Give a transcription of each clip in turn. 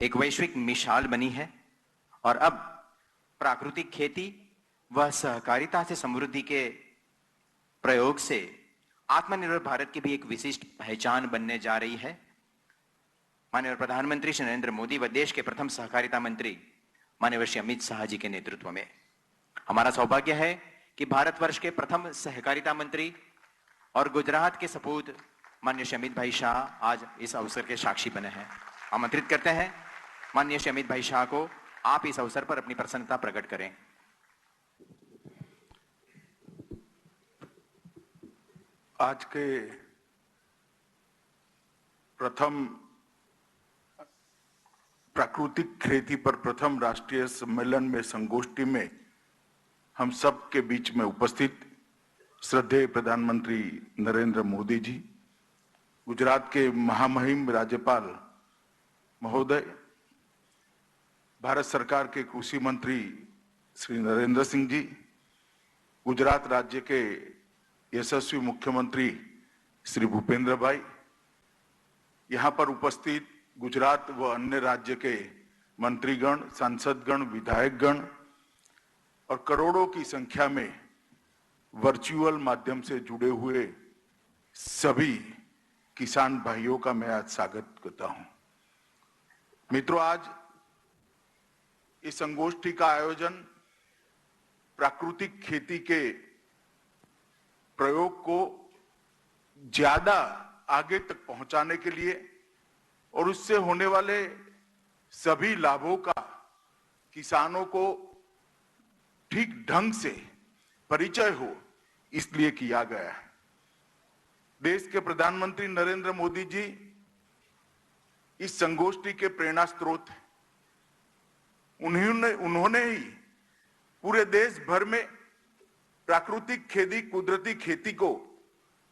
एक वैश्विक मिसाल बनी है और अब प्राकृतिक खेती व सहकारिता से समृद्धि के प्रयोग से आत्मनिर्भर भारत की भी एक विशिष्ट पहचान बनने जा रही है। माननीय प्रधानमंत्री श्री नरेंद्र मोदी व देश के प्रथम सहकारिता मंत्री माननीय श्री अमित शाह जी के नेतृत्व में हमारा सौभाग्य है कि भारतवर्ष के प्रथम सहकारिता मंत्री और गुजरात के सपूत माननीय श्री अमित भाई शाह आज इस अवसर के साक्षी बने हैं। आमंत्रित करते हैं माननीय श्री अमित भाई शाह को, आप इस अवसर पर अपनी प्रसन्नता प्रकट करें। आज के प्रथम प्राकृतिक खेती पर प्रथम राष्ट्रीय सम्मेलन में संगोष्ठी में हम सब के बीच में उपस्थित श्रद्धेय प्रधानमंत्री नरेंद्र मोदी जी, गुजरात के महामहिम राज्यपाल महोदय, भारत सरकार के कृषि मंत्री श्री नरेंद्र सिंह जी, गुजरात राज्य के यशस्वी मुख्यमंत्री श्री भूपेंद्र भाई, यहाँ पर उपस्थित गुजरात व अन्य राज्य के मंत्रीगण, सांसदगण, विधायकगण और करोड़ों की संख्या में वर्चुअल माध्यम से जुड़े हुए सभी किसान भाइयों का मैं आज स्वागत करता हूं। मित्रों, आज इस संगोष्ठी का आयोजन प्राकृतिक खेती के प्रयोग को ज्यादा आगे तक पहुंचाने के लिए और उससे होने वाले सभी लाभों का किसानों को ठीक ढंग से परिचय हो, इसलिए किया गया है। देश के प्रधानमंत्री नरेंद्र मोदी जी इस संगोष्ठी के प्रेरणा स्रोत हैं। उन्होंने ही पूरे देश भर में प्राकृतिक खेती, कुदरती खेती को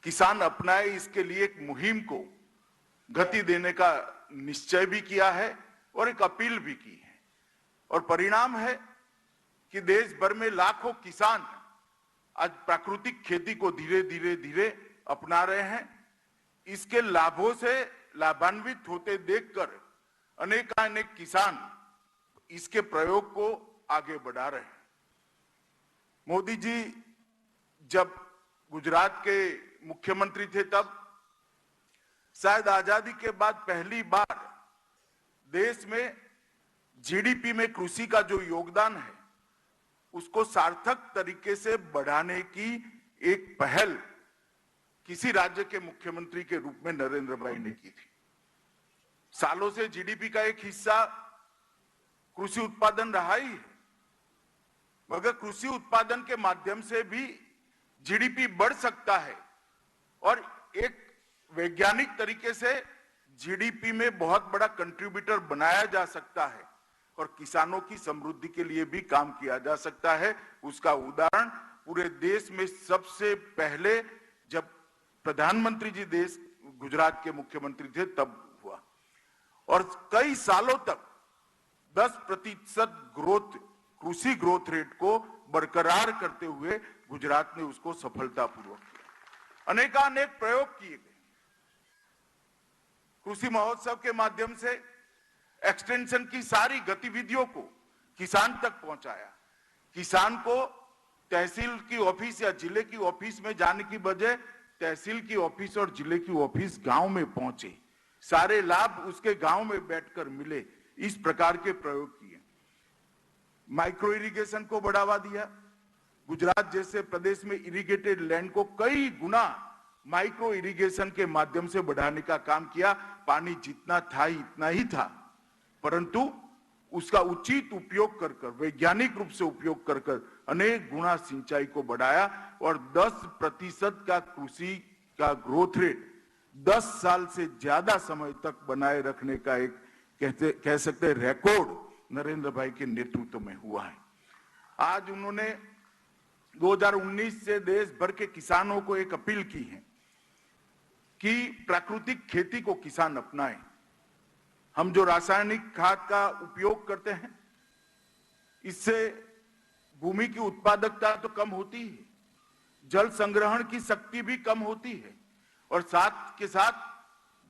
किसान अपनाए, इसके लिए एक मुहिम को गति देने का निश्चय भी किया है और एक अपील भी की है। और परिणाम है कि देश भर में लाखों किसान आज प्राकृतिक खेती को धीरे धीरे अपना रहे हैं। इसके लाभों से लाभान्वित होते देखकर अनेक किसान इसके प्रयोग को आगे बढ़ा रहे हैं। मोदी जी जब गुजरात के मुख्यमंत्री थे तब शायद आजादी के बाद पहली बार देश में जीडीपी में कृषि का जो योगदान है उसको सार्थक तरीके से बढ़ाने की एक पहल किसी राज्य के मुख्यमंत्री के रूप में नरेंद्र भाई ने की थी। सालों से जीडीपी का एक हिस्सा कृषि उत्पादन रहा ही है, मगर कृषि उत्पादन के माध्यम से भी जीडीपी बढ़ सकता है और एक वैज्ञानिक तरीके से जीडीपी में बहुत बड़ा कंट्रीब्यूटर बनाया जा सकता है और किसानों की समृद्धि के लिए भी काम किया जा सकता है। उसका उदाहरण पूरे देश में सबसे पहले जब प्रधानमंत्री जी देश गुजरात के मुख्यमंत्री थे तब हुआ और कई सालों तक 10% ग्रोथ, कृषि ग्रोथ रेट को बरकरार करते हुए गुजरात ने उसको सफलतापूर्वक किया। अनेक प्रयोग किए गए। कृषि महोत्सव के माध्यम से एक्सटेंशन की सारी गतिविधियों को किसान तक पहुंचाया। किसान को तहसील की ऑफिस या जिले की ऑफिस में जाने की बजाय तहसील की ऑफिस और जिले की ऑफिस गांव में पहुंचे, सारे लाभ उसके गांव में बैठकर मिले। इस प्रकार के प्रयोग किए। माइक्रो इरिगेशन को बढ़ावा दिया। गुजरात जैसे प्रदेश में इरिगेटेड लैंड को कई गुना माइक्रो इरिगेशन के माध्यम से बढ़ाने का काम किया। पानी जितना था इतना ही था, परंतु उसका उचित उपयोग कर वैज्ञानिक रूप से उपयोग कर अनेक गुना सिंचाई को बढ़ाया और 10% का कृषि का ग्रोथ रेट 10 साल से ज्यादा समय तक बनाए रखने का एक कह सकते हैं रिकॉर्ड नरेंद्र भाई के नेतृत्व में हुआ है। आज उन्होंने 2019 से देश भर के किसानों को एक अपील की है कि प्राकृतिक खेती को किसान अपनाएं। हम जो रासायनिक खाद का उपयोग करते हैं इससे भूमि की उत्पादकता तो कम होती है, जल संग्रहण की शक्ति भी कम होती है और साथ के साथ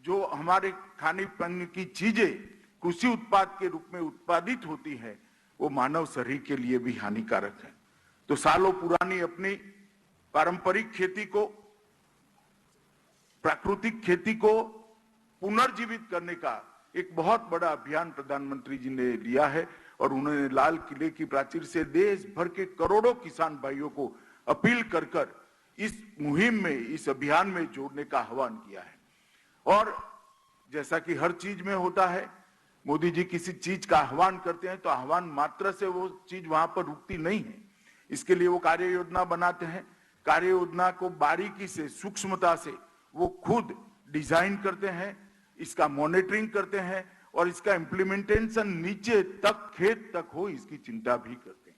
जो हमारे खाने पीने की चीजें कृषि उत्पाद के रूप में उत्पादित होती है वो मानव शरीर के लिए भी हानिकारक है। तो सालों पुरानी अपनी पारंपरिक खेती को, प्राकृतिक खेती को पुनर्जीवित करने का एक बहुत बड़ा अभियान प्रधानमंत्री जी ने लिया है और उन्होंने लाल किले की प्राचीर से देश भर के करोड़ों किसान भाइयों को अपील कर कर इस मुहिम में, इस अभियान में जोड़ने का आह्वान किया है। और जैसा कि हर चीज में होता है, मोदी जी किसी चीज का आह्वान करते हैं तो आह्वान मात्र से वो चीज वहां पर रुकती नहीं है। इसके लिए वो कार्य योजना बनाते हैं। कार्य योजना को बारीकी से, सूक्ष्मता से वो खुद डिजाइन करते हैं, इसका मॉनिटरिंग करते हैं और इसका इम्प्लीमेंटेशन नीचे तक, खेत तक हो, इसकी चिंता भी करते हैं।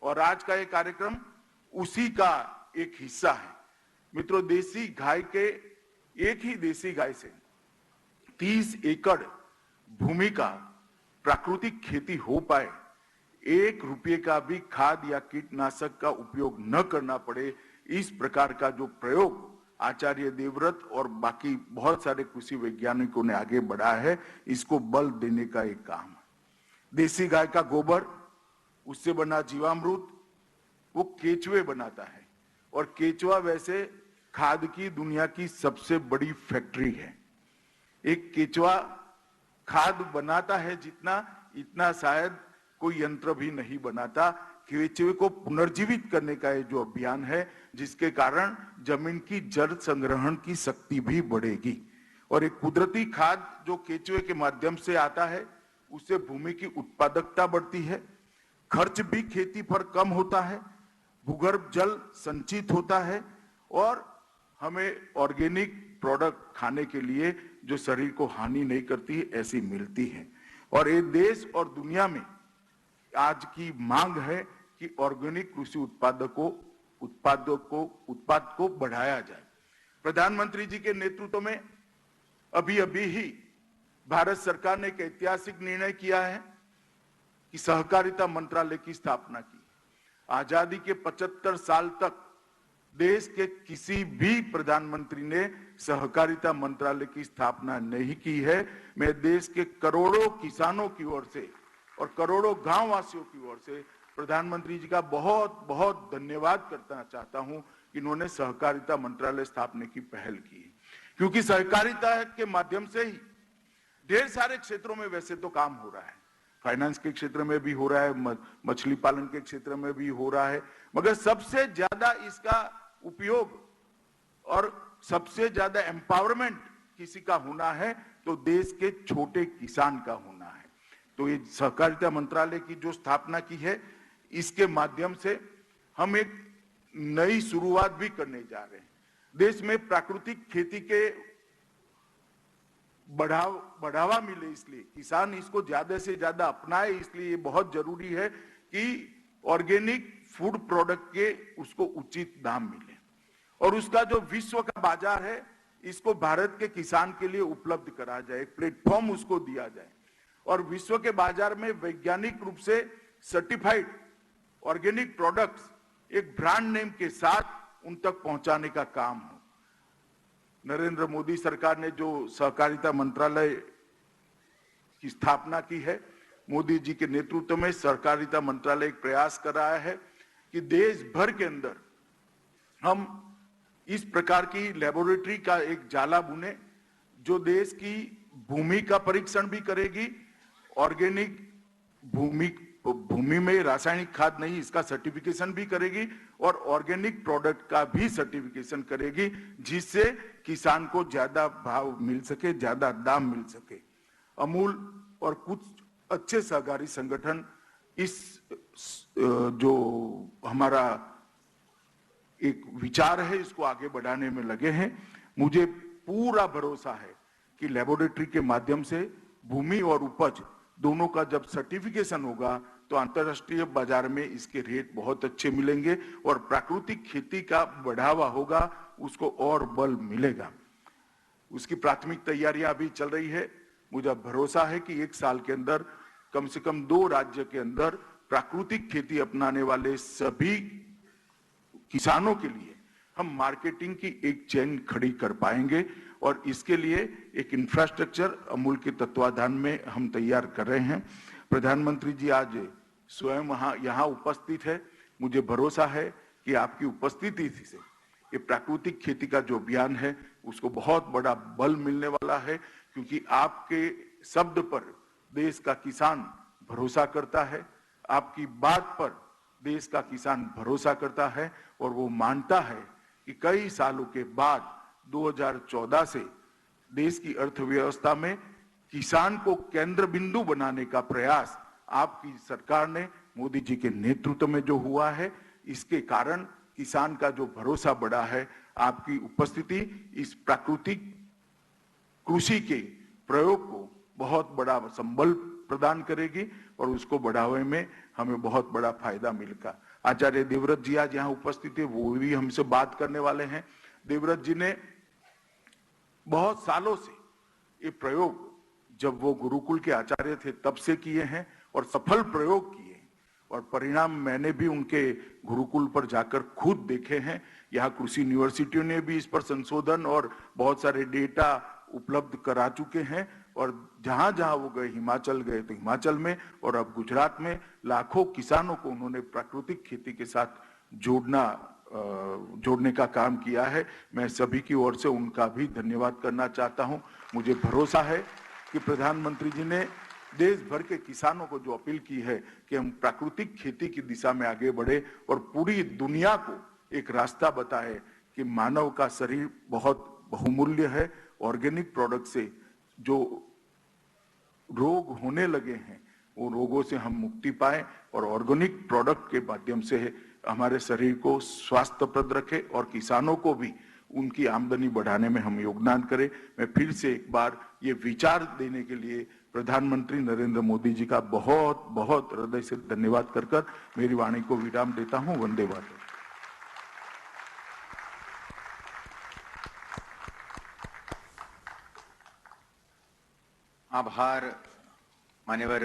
और आज का ये कार्यक्रम उसी का एक हिस्सा है। मित्रों, देसी गाय के, एक ही देसी गाय से 30 एकड़ भूमि का प्राकृतिक खेती हो पाए, 1 रुपये का भी खाद या कीटनाशक का उपयोग न करना पड़े, इस प्रकार का जो प्रयोग आचार्य देवव्रत और बाकी बहुत सारे कृषि वैज्ञानिकों ने आगे बढ़ा है, इसको बल देने का एक काम है। देसी गाय का गोबर, उससे बना जीवामृत वो केचुए बनाता है और केचुआ वैसे खाद की दुनिया की सबसे बड़ी फैक्ट्री है। एक केचुआ खाद बनाता है जितना, इतना शायद कोई यंत्र भी नहीं बनाता। केचुए को पुनर्जीवित करने का ये जो अभियान है, जिसके कारण जमीन की जल संग्रहण की शक्ति भी बढ़ेगी और एक कुदरती खाद जो केचुए के माध्यम से आता है, उससे भूमि की उत्पादकता बढ़ती है, खर्च भी खेती पर कम होता है, भूगर्भ जल संचित होता है और हमें ऑर्गेनिक प्रोडक्ट खाने के लिए जो शरीर को हानि नहीं करती ऐसी मिलती है। और ये देश और दुनिया में आज की मांग है कि ऑर्गेनिक कृषि उत्पाद को बढ़ाया जाए। प्रधानमंत्री जी के नेतृत्व में अभी ही भारत सरकार ने एक ऐतिहासिक निर्णय किया है कि सहकारिता मंत्रालय की स्थापना की। आजादी के 75 साल तक देश के किसी भी प्रधानमंत्री ने सहकारिता मंत्रालय की स्थापना नहीं की है। मैं देश के करोड़ों किसानों की ओर से और करोड़ों गांव वासियों की ओर से प्रधानमंत्री जी का बहुत बहुत धन्यवाद करना चाहता हूं कि इन्होंने सहकारिता मंत्रालय स्थापने की पहल की, क्योंकि सहकारिता के माध्यम से ही ढेर सारे क्षेत्रों में वैसे तो काम हो रहा है। फाइनेंस के क्षेत्र में भी हो रहा है, मछली पालन के क्षेत्र में भी हो रहा है, मगर सबसे ज्यादा इसका उपयोग और सबसे ज्यादा एम्पावरमेंट किसी का होना है तो देश के छोटे किसान का होना है। तो ये सहकारिता मंत्रालय की जो स्थापना की है, इसके माध्यम से हम एक नई शुरुआत भी करने जा रहे हैं। देश में प्राकृतिक खेती के बढ़ावा मिले, इसलिए किसान इसको ज्यादा से ज्यादा अपनाए, इसलिए ये बहुत जरूरी है कि ऑर्गेनिक फूड प्रोडक्ट के उसको उचित दाम मिले और उसका जो विश्व का बाजार है, इसको भारत के किसान के लिए उपलब्ध करा जाए, एक प्लेटफॉर्म उसको दिया जाए और विश्व के बाजार में वैज्ञानिक रूप से सर्टिफाइड ऑर्गेनिक प्रोडक्ट्स एक ब्रांड नेम के साथ उन तक पहुंचाने का काम हो। नरेंद्र मोदी सरकार ने जो सहकारिता मंत्रालय की स्थापना की है, मोदी जी के नेतृत्व में सहकारिता मंत्रालय एक प्रयास कर रहा है कि देश भर के अंदर हम इस प्रकार की लेबोरेटरी का एक जाला बुने जो देश की भूमि का परीक्षण भी करेगी, ऑर्गेनिक भूमि में रासायनिक खाद नहीं, इसका सर्टिफिकेशन भी करेगी और ऑर्गेनिक प्रोडक्ट का भी सर्टिफिकेशन करेगी, जिससे किसान को ज्यादा भाव मिल सके, ज्यादा दाम मिल सके। अमूल और कुछ अच्छे सहकारी संगठन इस जो हमारा एक विचार है इसको आगे बढ़ाने में लगे हैं। मुझे पूरा भरोसा है कि लेबोरेटरी के माध्यम से भूमि और उपज दोनों का जब सर्टिफिकेशन होगा तो अंतर्राष्ट्रीय बाजार में इसके रेट बहुत अच्छे मिलेंगे और प्राकृतिक खेती का बढ़ावा होगा, उसको और बल मिलेगा। उसकी प्राथमिक तैयारियां अभी चल रही है। मुझे भरोसा है कि 1 साल के अंदर कम से कम 2 राज्य के अंदर प्राकृतिक खेती अपनाने वाले सभी किसानों के लिए हम मार्केटिंग की एक चेन खड़ी कर पाएंगे और इसके लिए एक इंफ्रास्ट्रक्चर अमूल के तत्वाधान में हम तैयार कर रहे हैं। प्रधानमंत्री जी आज स्वयं यहाँ उपस्थित है। मुझे भरोसा है कि आपकी उपस्थिति से ये प्राकृतिक खेती का जो अभियान है उसको बहुत बड़ा बल मिलने वाला है, क्योंकि आपके शब्द पर देश का किसान भरोसा करता है, आपकी बात पर देश का किसान भरोसा करता है और वो मानता है कि कई सालों के बाद 2014 से देश की अर्थव्यवस्था में किसान को केंद्र बिंदु बनाने का प्रयास आपकी सरकार ने मोदी जी के नेतृत्व में जो हुआ है, इसके कारण किसान का जो भरोसा बढ़ा है। आपकी उपस्थिति इस प्राकृतिक कृषि के प्रयोग को बहुत बड़ा संबल प्रदान करेगी और उसको बढ़ावे में हमें बहुत बड़ा फायदा मिलेगा। आचार्य देवव्रत जी आज यहाँ उपस्थित है, वो भी हमसे बात करने वाले हैं। देवव्रत जी ने बहुत सालों से ये प्रयोग, जब वो गुरुकुल के आचार्य थे तब से किए हैं और सफल प्रयोग किए हैं और परिणाम मैंने भी उनके गुरुकुल पर जाकर खुद देखे हैं। यहाँ कृषि यूनिवर्सिटियों ने भी इस पर संशोधन और बहुत सारे डेटा उपलब्ध करा चुके हैं और जहां जहां वो गए, हिमाचल गए तो हिमाचल में और अब गुजरात में लाखों किसानों को उन्होंने प्राकृतिक खेती के साथ जोड़ने का काम किया है। मैं सभी की ओर से उनका भी धन्यवाद करना चाहता हूं। मुझे भरोसा है कि प्रधानमंत्री जी ने देश भर के किसानों को जो अपील की है कि हम प्राकृतिक खेती की दिशा में आगे बढ़े और पूरी दुनिया को एक रास्ता बताए कि मानव का शरीर बहुत बहुमूल्य है। ऑर्गेनिक प्रोडक्ट से जो रोग होने लगे हैं वो रोगों से हम मुक्ति पाए और ऑर्गेनिक प्रोडक्ट के माध्यम से हमारे शरीर को स्वास्थ्यप्रद रखे और किसानों को भी उनकी आमदनी बढ़ाने में हम योगदान करें। मैं फिर से एक बार ये विचार देने के लिए प्रधानमंत्री नरेंद्र मोदी जी का बहुत बहुत हृदय से धन्यवाद कर मेरी वाणी को विराम देता हूं। वंदे मातरम। आभार मान्यवर